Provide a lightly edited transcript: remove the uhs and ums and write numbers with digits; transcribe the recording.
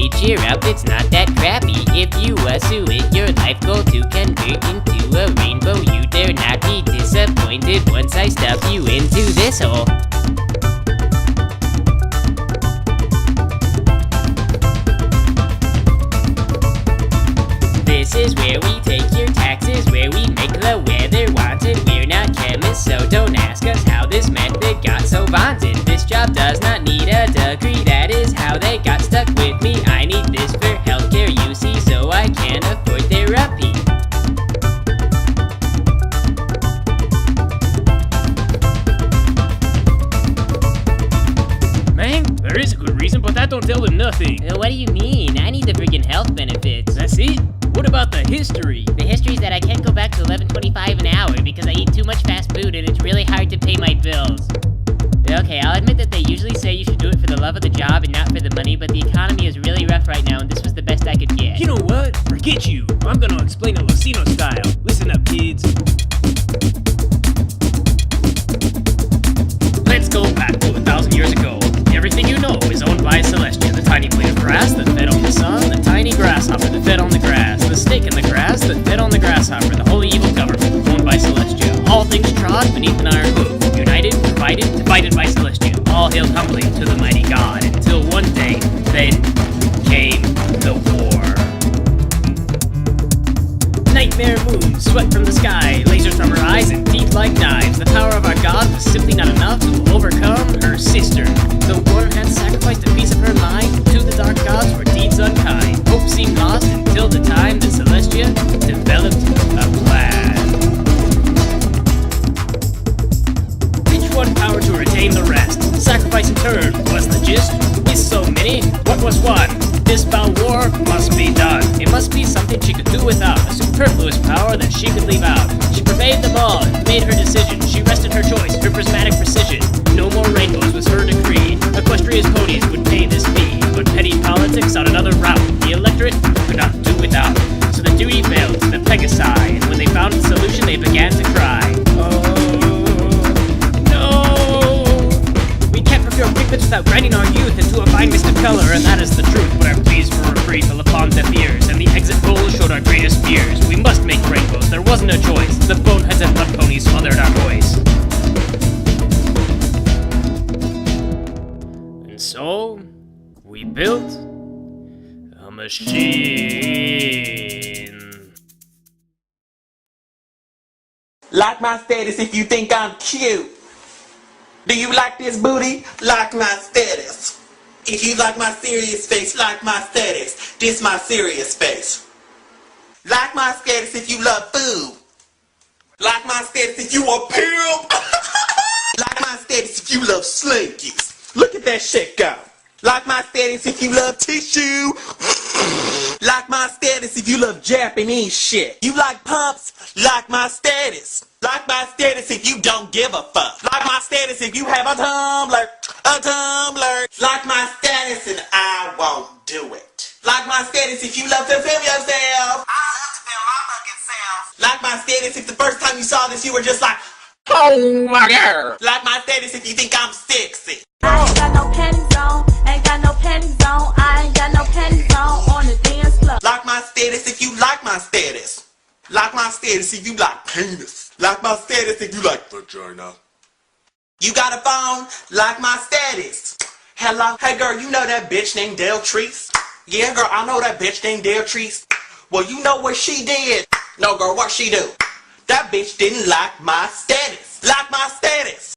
baby, cheer up, it's not that crappy. If you assume it your life goal to convert into a rainbow, you dare not be disappointed once I stuff you into this hole. This is where we take your taxes, where we make the weather wanted. We're not chemists, so don't ask us how this method got so vaunted. This job does not need a degree, that is how they got stuck with me. I need this for healthcare, you see, so I can afford therapy. Man, there is a good reason, but that don't tell them nothing. What do you mean? I need the friggin' health benefits. That's it? What about the history? The history is that I can't go back to $11.25 an hour because I eat too much fast food and it's really hard to pay my bills. Okay, I'll admit that they usually say you should do it for the love of the job and not for the money, but the economy is really rough right now and this was the best I could get. You know what? Forget you. I'm gonna explain it Lucino style. Listen up, kids. Let's go back to 1,000 years ago. Everything you know is owned by Celestia. The tiny blade of grass that fed on the sun, the tiny grasshopper that fed on the grass, the snake in the grass that fed on the grasshopper, the holy evil government owned by Celestia. All things trod beneath an iron hoof, united, provided, divided by Celestia. All hailed humbly to the mighty God, until one day, then came the war. Nightmare moons swept from the sky, lasers from her eyes and teeth like knives. The power of our God was simply not enough to overcome her sister. The one had sacrificed a piece of her mind to the dark gods for deeds unkind. Hope seemed lost until the time that Celestia developed a plan. Each one power to retain the rest. Sacrifice in turn was the gist. Is so many, what was one? This foul war must be done. It must be something she could do without, a superfluous power that she could leave out. She pervaded them all and made her decision. She rested her choice, her prismatic precision. No more rainbows was her decree. Equestria's ponies would pay this fee, but petty politics on another route. The electorate could not do without. So the duty fell to the Pegasi, and when they found a solution, they began to cry. Oh, no! We can't procure pigments without grinding our youth into a fine mist of color, and that is the truth. But our pleas for reprieve fell upon deaf ears, and the exit goal showed our greatest fears. We must make rainbows, there wasn't a choice. The boneheads and blood ponies smothered our voice. And so, we built a machine. Like my status if you think I'm cute. Do you like this booty? Like my status. If you like my serious face, like my status. This my serious face. Like my status if you love food. Like my status if you a pimp. Like my status if you love slinkies. Look at that shit go. Like my status if you love tissue. Like my status if you love Japanese shit. You like pumps? Like my status. Like my status if you don't give a fuck. Like my status if you have a Tumblr. A Tumblr. Like my status and I won't do it. Like my status if you love to film yourself. I love to film my fucking self. Like my status if the first time you saw this you were just like, oh my god. Like my status if you think I'm sexy. I ain't got no panties on, ain't got no panties on, I ain't got no panties on the dance floor. Like my status if you like my status. Like my status if you like penis. Like my status if you like vagina. You got a phone? Like my status. Hello? Hey girl, you know that bitch named Deltrice? Yeah girl, I know that bitch named Deltrice. Well, you know what she did? No girl, what she do? That bitch didn't like my status. Like my status.